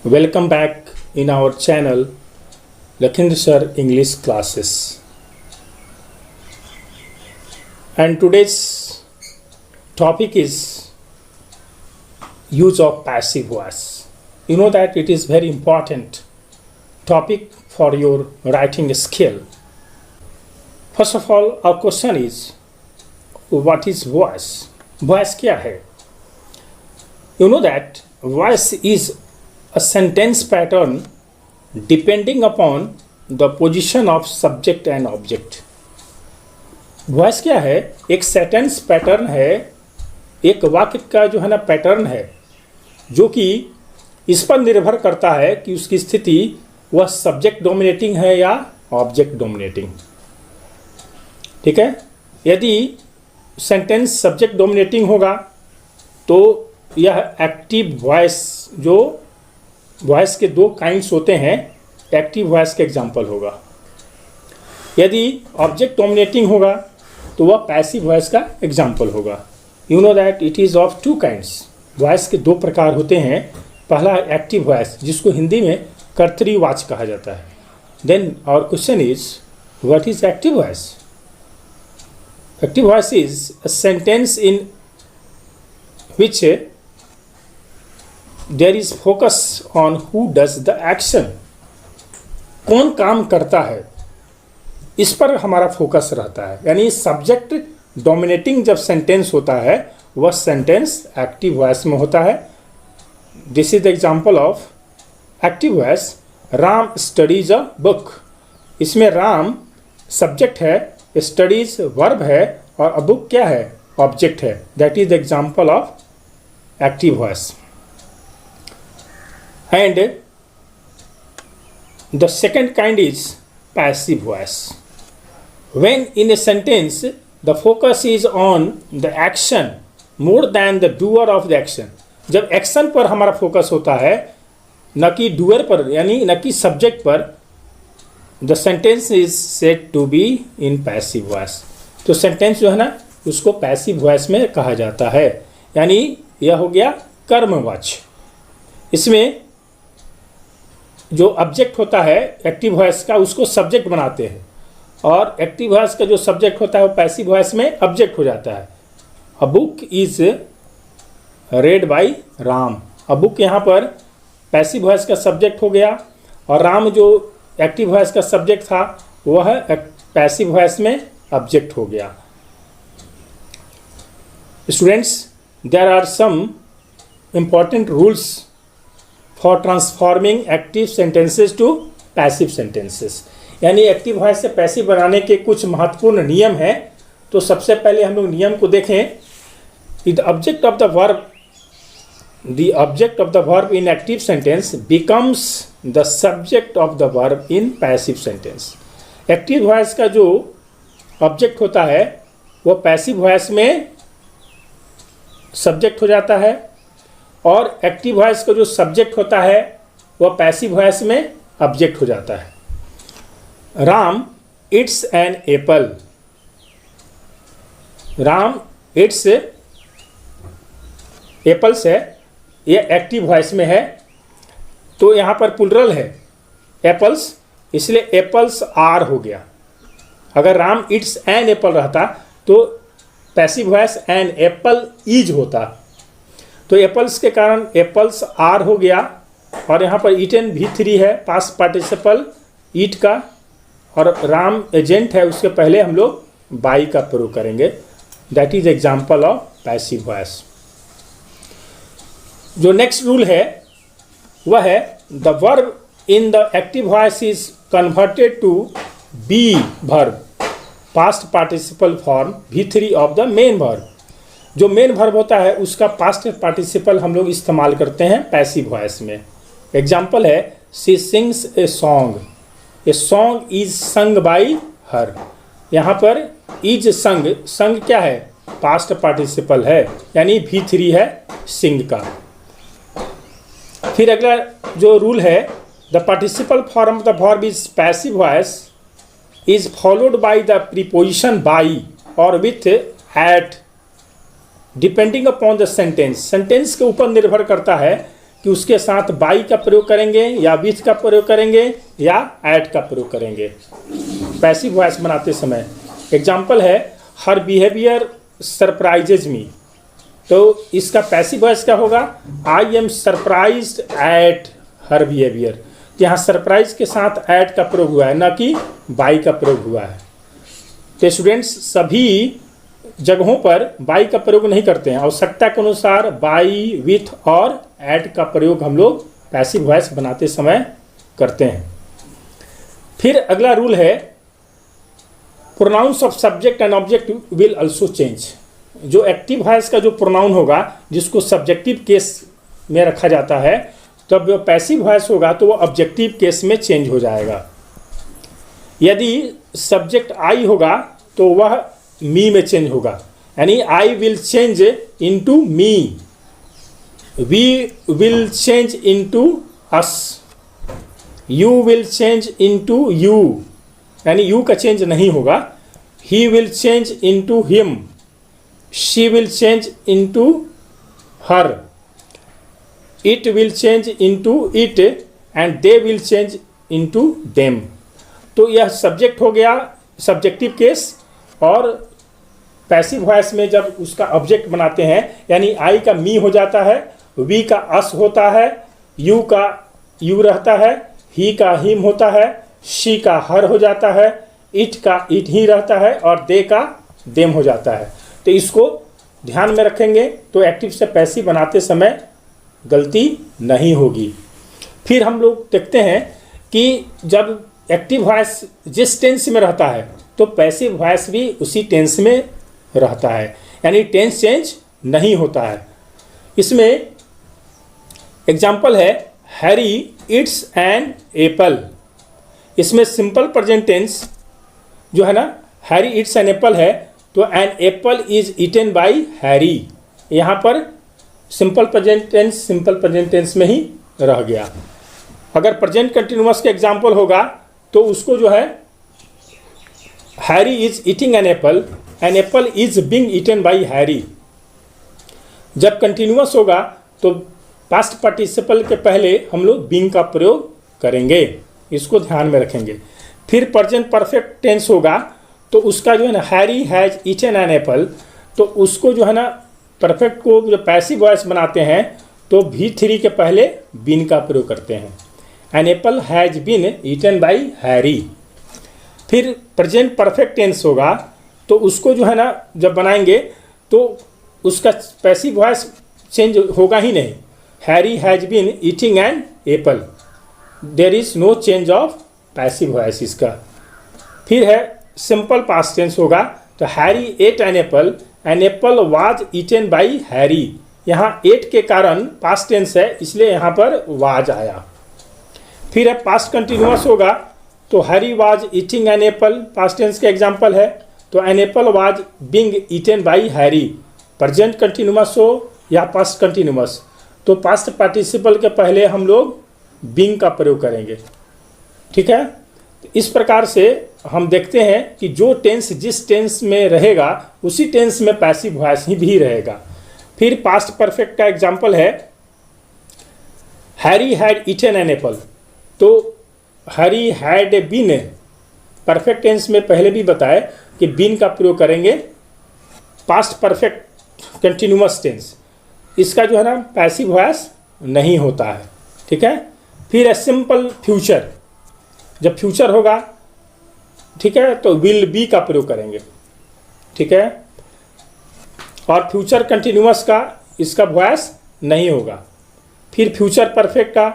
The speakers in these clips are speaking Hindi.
Welcome back in our channel Lakhinder Sir English Classes. And today's topic is use of passive voice. You know that it is very important topic for your writing skill. First of all, our question is, what is voice? Voice क्या है? You know that voice is a sentence pattern depending upon the position of subject and object. Voice क्या है? एक सेंटेंस पैटर्न है, एक वाक्य का जो है ना पैटर्न है, जो कि इस पर निर्भर करता है कि उसकी स्थिति वह सब्जेक्ट डोमिनेटिंग है या ऑब्जेक्ट डोमिनेटिंग. ठीक है. यदि सेंटेंस सब्जेक्ट डोमिनेटिंग होगा तो यह एक्टिव वॉइस, जो वॉइस के दो काइंड्स होते हैं, एक्टिव वॉइस का एग्जाम्पल होगा. यदि ऑब्जेक्ट डोमिनेटिंग होगा तो वह पैसिव वॉइस का एग्जाम्पल होगा. You know that it is of two kinds. Voice के दो प्रकार होते हैं. पहला एक्टिव वॉइस, जिसको हिंदी में कर्तरीवाच कहा जाता है. Then our question is, what is active voice? Active voice is a sentence in which there is focus on who does the action. कौन काम करता है, इस पर हमारा फोकस रहता है. यानी सब्जेक्ट डोमिनेटिंग जब सेंटेंस होता है वह सेंटेंस एक्टिव वॉइस में होता है. This is the example of active voice. Ram studies a book. इसमें राम सब्जेक्ट है, स्टडीज वर्ब है और अ बुक क्या है? ऑब्जेक्ट है. That is the example of active voice. And the second kind is passive voice. When in a sentence the focus is on the action more than the doer of the action. जब एक्शन पर हमारा फोकस होता है, न कि डूअर पर, यानी न कि सब्जेक्ट पर, the sentence is said to be in passive voice. तो सेंटेंस जो है ना उसको पैसिव वॉइस में कहा जाता है. यानी यह हो गया कर्मवाच्य. इसमें जो ऑब्जेक्ट होता है एक्टिव वॉइस का, उसको सब्जेक्ट बनाते हैं, और एक्टिव वॉइस का जो सब्जेक्ट होता है वो पैसिव वॉइस में ऑब्जेक्ट हो जाता है. A book is read by Ram. A book यहाँ पर पैसिव वॉइस का सब्जेक्ट हो गया, और राम जो एक्टिव वॉइस का सब्जेक्ट था वह पैसिव वॉइस में ऑब्जेक्ट हो गया. Students, there are some important rules for transforming active sentences to passive sentences. यानी एक्टिव वॉइस से पैसिव बनाने के कुछ महत्वपूर्ण नियम हैं. तो सबसे पहले हम लोग नियम को देखें. The object of the verb in active sentence becomes the subject of the verb in passive sentence. Active voice का जो ऑब्जेक्ट होता है वो पैसिव वॉइस में सब्जेक्ट हो जाता है, और एक्टिव वॉइस का जो सब्जेक्ट होता है वह पैसिव वॉइस में ऑब्जेक्ट हो जाता है. Ram it's an Apple. Ram it's apples है, यह एक्टिव वॉइस में है. तो यहाँ पर प्लुरल है एप्पल्स, इसलिए एप्पल्स आर हो गया. अगर राम इट्स एन एप्पल रहता तो passive voice an apple is होता. तो एप्पल्स के कारण एप्पल्स आर हो गया, और यहाँ पर ईटन V3 है, पास्ट पार्टिसिपल ईट का, और राम एजेंट है, उसके पहले हम लोग बाई का प्रयोग करेंगे. That is example of passive voice. जो नेक्स्ट रूल है वह है, the verb in the active voice is converted to be verb, past participle form V3 of the main verb. जो मेन वर्ब होता है उसका पास्ट पार्टिसिपल हम लोग इस्तेमाल करते हैं पैसिव वॉइस में. एग्जाम्पल है, she sings a song. A song is संग बाई हर. यहाँ पर इज संग, संग क्या है? पास्ट पार्टिसिपल है, यानी V3 है सिंग का. फिर अगला जो रूल है, the participle form of the verb is passive voice is followed by the preposition by or with at depending upon the sentence. Sentence के ऊपर निर्भर करता है कि उसके साथ बाई का प्रयोग करेंगे या विथ का प्रयोग करेंगे या एट का प्रयोग करेंगे पैसिव वॉइस बनाते समय। एग्जाम्पल है हर बिहेवियर सरप्राइजेज मी, तो इसका पैसिव वॉइस क्या होगा, I am surprised at her behaviour. यहाँ सरप्राइज के साथ एट का प्रयोग हुआ है, न कि बाई का प्रयोग हुआ है। तो स्टूडेंट्स सभी जगहों पर बाई का प्रयोग नहीं करते हैं, आवश्यकता के अनुसार बाई, विथ और एट का प्रयोग हम लोग पैसिव वॉइस बनाते समय करते हैं। फिर अगला रूल है pronouns of subject and object will also change. जो एक्टिव वॉइस का जो प्रोनाउन होगा जिसको सब्जेक्टिव केस में रखा जाता है, तब जो पैसिव वॉइस होगा तो वो ऑब्जेक्टिव केस में चेंज हो जाएगा। यदि सब्जेक्ट आई होगा तो वह मी में चेंज होगा, यानी I will change into me, we will change into us, you will change into you, यानी यू का चेंज नहीं होगा। He will change into him, she will change into her, it will change into it and they will change into them. तो यह सब्जेक्ट हो गया सब्जेक्टिव केस। और पैसिव वॉइस में जब उसका ऑब्जेक्ट बनाते हैं, यानी आई का मी हो जाता है, वी का अस होता है, यू का यू रहता है, ही का हिम होता है, शी का हर हो जाता है, इट का इट ही रहता है और दे का देम हो जाता है। तो इसको ध्यान में रखेंगे तो एक्टिव से पैसिव बनाते समय गलती नहीं होगी। फिर हम लोग देखते हैं कि जब एक्टिव वॉइस जिस टेंस में रहता है तो पैसिव वॉइस भी उसी टेंस में रहता है, यानी टेंस चेंज नहीं होता है। इसमें एग्जाम्पल है हैरी इट्स एन एप्पल। इसमें सिंपल प्रेजेंट टेंस जो है ना, हैरी इट्स एन एप्पल है तो an apple is eaten by Harry. यहाँ पर सिंपल प्रेजेंट टेंस में ही रह गया। अगर प्रेजेंट कंटिन्यूअस का एग्जाम्पल होगा तो उसको जो है Harry is eating an apple is being eaten by Harry. जब कंटिन्यूअस होगा तो पास्ट पार्टिसिपल के पहले हम लोग बीइंग का प्रयोग करेंगे, इसको ध्यान में रखेंगे। फिर प्रेजेंट परफेक्ट टेंस होगा तो उसका जो है ना Harry has eaten an apple, तो उसको जो है ना परफेक्ट को जो पैसिव वॉइस बनाते हैं तो V3 के पहले बीन का प्रयोग करते हैं। An apple has been eaten by Harry. फिर प्रेजेंट परफेक्ट टेंस होगा तो उसको जो है ना जब बनाएंगे तो उसका पैसिव वॉइस चेंज होगा ही नहीं। Harry has been eating an apple, there is no change of passive voice इसका। फिर है सिंपल पास्ट टेंस होगा तो Harry ate an apple was eaten by Harry. यहाँ एट के कारण पास्ट टेंस है इसलिए यहाँ पर वाज आया। फिर है पास्ट कंटिन्यूअस होगा तो Harry was eating an apple, past tense का एग्जाम्पल है तो an apple was being eaten by Harry. Present continuous हो या पास्ट कंटिन्यूअस तो पास्ट पार्टिसिपल के पहले हम लोग बीइंग का प्रयोग करेंगे। ठीक है, इस प्रकार से हम देखते हैं कि जो टेंस जिस टेंस में रहेगा उसी टेंस में पैसिव वॉइस ही भी रहेगा। फिर पास्ट परफेक्ट का एग्जाम्पल है Harry had eaten an apple, तो Harry had been perfect tense में पहले भी बताए कि बीन का प्रयोग करेंगे। पास्ट परफेक्ट कंटिन्यूअस टेंस इसका जो है ना पैसिव वॉइस नहीं होता है। ठीक है, फिर है सिंपल फ्यूचर। जब फ्यूचर होगा ठीक है तो विल बी का प्रयोग करेंगे। ठीक है, और फ्यूचर कंटिन्यूअस का इसका वॉइस नहीं होगा। फिर फ्यूचर परफेक्ट का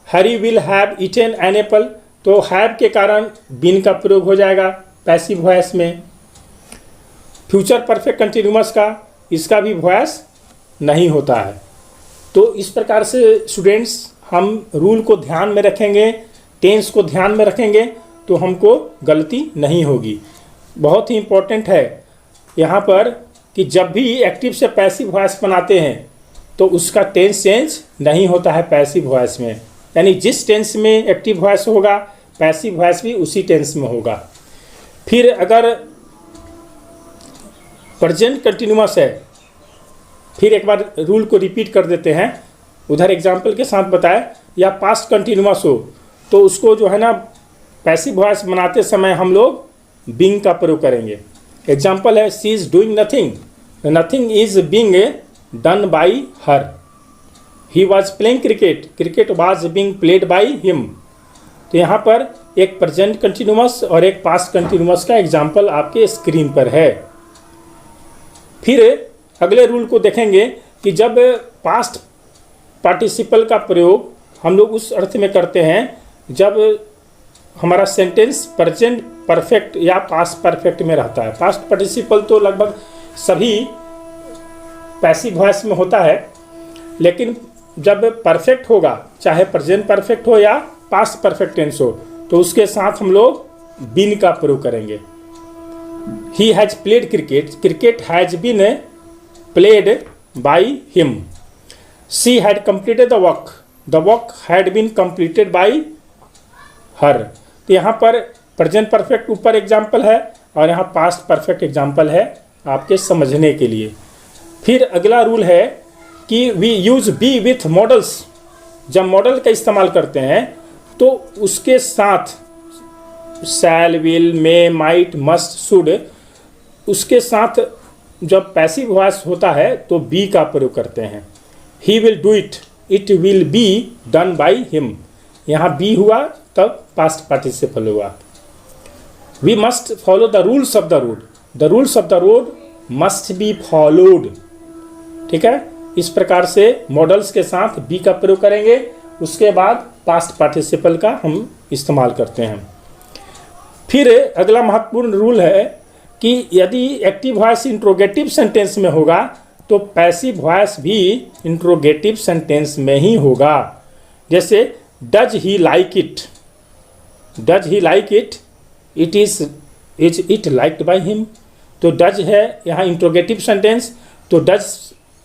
Harry will have eaten an apple, तो हैव के कारण बीन का प्रयोग हो जाएगा पैसिव वॉइस में। फ्यूचर परफेक्ट कंटिन्यूअस का इसका भी वॉइस नहीं होता है। तो इस प्रकार से स्टूडेंट्स हम रूल को ध्यान में रखेंगे, टेंस को ध्यान में रखेंगे तो हमको गलती नहीं होगी। बहुत ही इम्पोर्टेंट है यहाँ पर कि जब भी एक्टिव से पैसिव वॉइस बनाते हैं तो उसका टेंस चेंज नहीं होता है पैसिव वॉइस में, यानी जिस टेंस में एक्टिव वॉइस होगा पैसिव वॉइस भी उसी टेंस में होगा। फिर अगर प्रेजेंट कंटिन्यूअस है, फिर एक बार रूल को रिपीट कर देते हैं उधर एग्जाम्पल के साथ बताया, या पास्ट कंटिन्यूअस हो तो उसको जो है ना पैसिव वॉइस बनाते समय हम लोग बीइंग का प्रयोग करेंगे। एग्जाम्पल है she is doing nothing, nothing is being done by her. He was playing cricket, cricket was being played by him. तो यहाँ पर एक प्रेजेंट कंटिन्यूअस और एक पास्ट कंटिन्यूअस का एग्जाम्पल आपके स्क्रीन पर है। फिर अगले रूल को देखेंगे कि जब पास्ट पार्टिसिपल का प्रयोग हम लोग उस अर्थ में करते हैं जब हमारा सेंटेंस प्रेजेंट परफेक्ट या पास्ट परफेक्ट में रहता है। पास्ट पार्टिसिपल तो लगभग सभी पैसिव वॉइस में होता है, लेकिन जब परफेक्ट होगा, चाहे प्रेजेंट परफेक्ट हो या पास्ट परफेक्ट टेंस हो, तो उसके साथ हम लोग बीन का प्रयोग करेंगे। He has played cricket, cricket has been played by him. She had completed the work had been completed by her. तो यहाँ पर प्रेजेंट परफेक्ट ऊपर एग्जाम्पल है और यहाँ पास्ट परफेक्ट एग्जाम्पल है आपके समझने के लिए। फिर अगला रूल है कि we use be with modals. जब मॉडल का इस्तेमाल करते हैं तो उसके साथ shall, will, may, might, must, should, उसके साथ जब पैसिव वॉइस होता है तो बी का प्रयोग करते हैं। He will do it, it will be done by him. यहाँ बी हुआ तब पास्ट पार्टिसिपल हुआ। We must follow the rules of the road, the rules of the road must be followed. ठीक है, इस प्रकार से मॉडल्स के साथ बी का प्रयोग करेंगे, उसके बाद पास्ट पार्टिसिपल का हम इस्तेमाल करते हैं। फिर अगला महत्वपूर्ण रूल है कि यदि एक्टिव वॉइस इंट्रोगेटिव सेंटेंस में होगा तो पैसिव वॉइस भी इंट्रोगेटिव सेंटेंस में ही होगा। जैसे does he like it, does he like it, it is it liked by him. तो डज है यहाँ इंट्रोगेटिव सेंटेंस, तो डज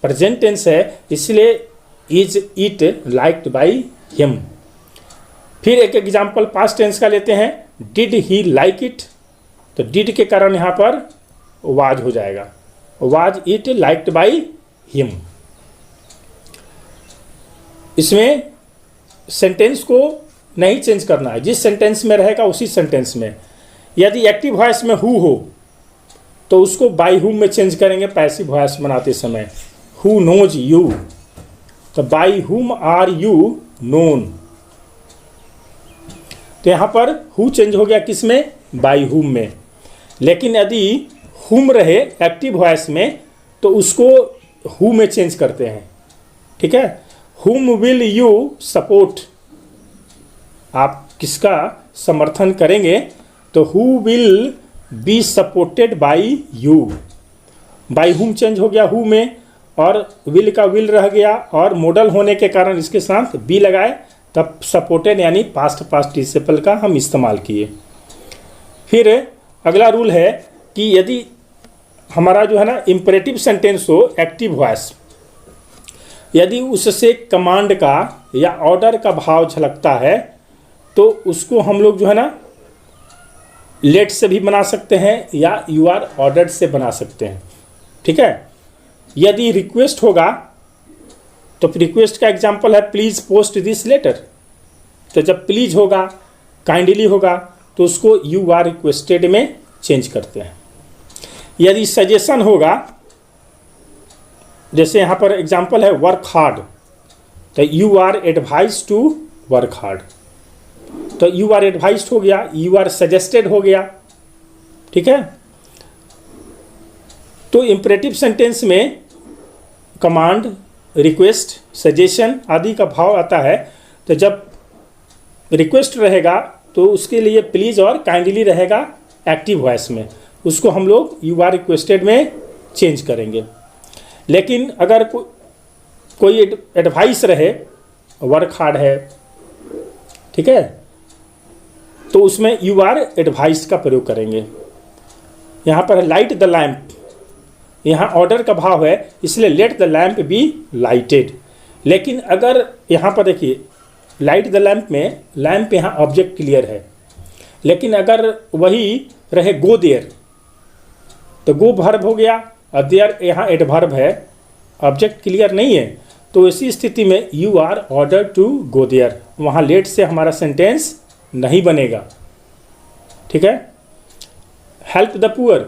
प्रेजेंट टेंस है, इसलिए is it liked by him. फिर एक एग्जाम्पल पास्ट टेंस का लेते हैं, डिड ही लाइक इट। तो डिड के कारण यहाँ पर वाज हो जाएगा, was it liked by him. इसमें सेंटेंस को नहीं चेंज करना है, जिस सेंटेंस में रहेगा उसी सेंटेंस में। यदि एक्टिव वॉइस में हु हो तो उसको बाई हुम में चेंज करेंगे पैसिव वॉइस बनाते समय। हु नोज यू, तो by whom are you known. तो यहाँ पर हु चेंज हो गया किस में, बाई हुम में। लेकिन यदि हुम रहे एक्टिव वॉइस में तो उसको हु में चेंज करते हैं। ठीक है, हुम विल यू सपोर्ट, आप किसका समर्थन करेंगे, तो who will be supported by you. By हुम चेंज हो गया हु में, और विल का विल रह गया, और मॉडल होने के कारण इसके साथ बी लगाए, तब सपोर्टेड यानी पास्ट पार्टिसिपल का हम इस्तेमाल किए। फिर अगला रूल है कि यदि हमारा जो है ना इम्परेटिव सेंटेंस हो एक्टिव वॉइस, यदि उससे कमांड का या ऑर्डर का भाव झलकता है तो उसको हम लोग जो है ना लेट से भी बना सकते हैं या यू आर ऑर्डर्ड से बना सकते हैं। ठीक है, यदि रिक्वेस्ट होगा तो रिक्वेस्ट का एग्जांपल है प्लीज़ पोस्ट दिस लेटर। तो जब प्लीज होगा, काइंडली होगा, तो उसको यू आर रिक्वेस्टेड में चेंज करते हैं। यदि सजेशन होगा, जैसे यहाँ पर एग्जांपल है वर्क हार्ड, तो you are advise to work hard. तो यू आर एडवाइज्ड हो गया, यू आर सजेस्टेड हो गया। ठीक है, तो इंपरेटिव सेंटेंस में कमांड, रिक्वेस्ट, सजेशन आदि का भाव आता है। तो जब रिक्वेस्ट रहेगा तो उसके लिए प्लीज और काइंडली रहेगा एक्टिव वॉइस में, उसको हम लोग यू आर रिक्वेस्टेड में चेंज करेंगे। लेकिन अगर कोई एडवाइस रहे, वर्क हार्ड है, ठीक है, तो उसमें यू आर एडवाइस का प्रयोग करेंगे। यहाँ पर लाइट द लैम्प, यहाँ ऑर्डर का भाव है, इसलिए let the lamp be lighted. लेकिन अगर यहाँ पर देखिए लाइट द लैम्प में लैम्प यहाँ ऑब्जेक्ट क्लियर है, लेकिन अगर वही रहे गो देयर, तो गो वर्ब हो गया और देयर यहाँ एडवर्ब है, ऑब्जेक्ट क्लियर नहीं है, तो इसी स्थिति में you are order to go there, वहाँ लेट से हमारा सेंटेंस नहीं बनेगा। ठीक है। हेल्प द पुअर,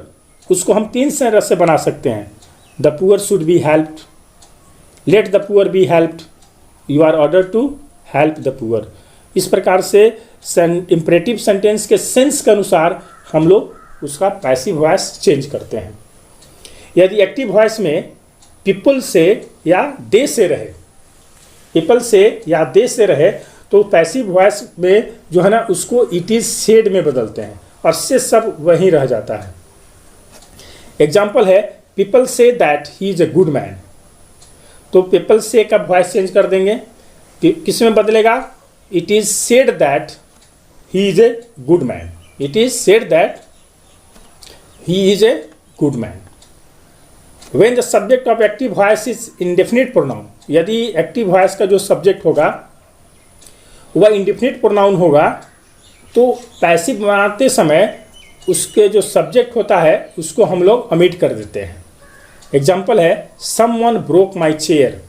उसको हम 3 तरह से बना सकते हैं। The poor should be helped, let the poor be helped, you are order to help the poor. इस प्रकार से इंपरेटिव सेंटेंस के सेंस के अनुसार हम लोग उसका पैसिव वॉइस चेंज करते हैं। यदि एक्टिव वॉइस में पीपल से या दे से रहे, पीपल से या दे से रहे, तो पैसिव वॉइस में जो है ना उसको इट इज सेड में बदलते हैं और से सब वहीं रह जाता है। एग्जाम्पल है people say that he is a good man, तो पीपल से का वॉइस चेंज कर देंगे, किस में बदलेगा? It is said that he is a good man, it is said that he is a good man. When the subject of active voice is indefinite pronoun, यदि एक्टिव वॉइस का जो सब्जेक्ट होगा वह इंडेफिनिट प्रोनाउन होगा, तो पैसिव बनाते समय उसके जो सब्जेक्ट होता है उसको हम लोग ओमिट कर देते हैं। एग्जाम्पल है someone broke my chair,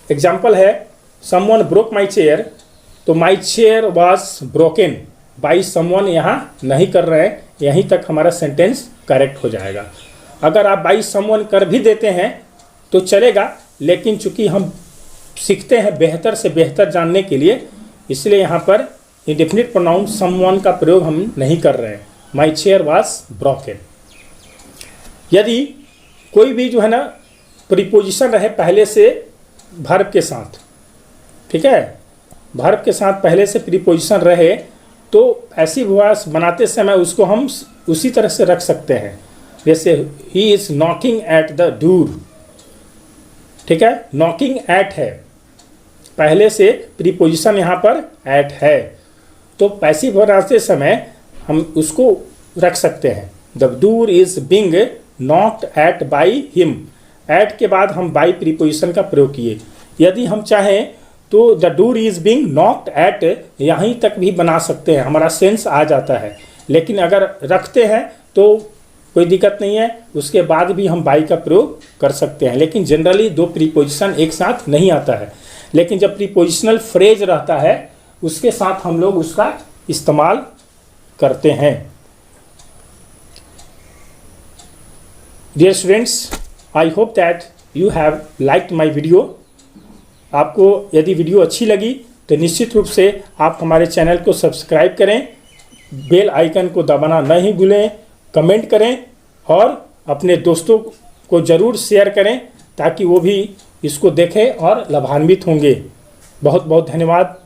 example है समवन ब्रोक माई चेयर, तो my chair was broken by someone यहाँ नहीं कर रहे हैं, यहीं तक हमारा सेंटेंस करेक्ट हो जाएगा। अगर आप बाई समवन कर भी देते हैं तो चलेगा, लेकिन चूंकि हम सीखते हैं बेहतर से बेहतर जानने के लिए, इसलिए यहाँ पर इंडेफिनिट प्रोनाउन समवन का प्रयोग हम नहीं कर रहे हैं। My chair was broken. यदि कोई भी जो है ना प्रीपोजिशन रहे पहले से वर्ब के साथ, ठीक है, वर्ब के साथ पहले से प्रीपोजिशन रहे, तो पैसिव वॉइस बनाते समय उसको हम उसी तरह से रख सकते हैं। जैसे he is knocking at the door, ठीक है, नॉकिंग एट है, पहले से प्रीपोजिशन यहाँ पर एट है, तो पैसिव बनाते समय हम उसको रख सकते हैं। The door is being knocked at by him, at के बाद हम बाई प्रीपोजिशन का प्रयोग किए। यदि हम चाहें तो the door is being knocked eight यहीं तक भी बना सकते हैं, हमारा सेंस आ जाता है। लेकिन अगर रखते हैं तो कोई दिक्कत नहीं है, उसके बाद भी हम बाई का प्रयोग कर सकते हैं। लेकिन जनरली 2 प्रीपोजिशन एक साथ नहीं आता है, लेकिन जब प्रीपोजिशनल फ्रेज रहता है उसके साथ हम लोग उसका इस्तेमाल करते हैं। Dear students, I hope that you have liked my video. आपको यदि वीडियो अच्छी लगी तो निश्चित रूप से आप हमारे चैनल को सब्सक्राइब करें, बेल आइकन को दबाना नहीं भूलें, कमेंट करें और अपने दोस्तों को ज़रूर शेयर करें ताकि वो भी इसको देखें और लाभान्वित होंगे। बहुत बहुत धन्यवाद।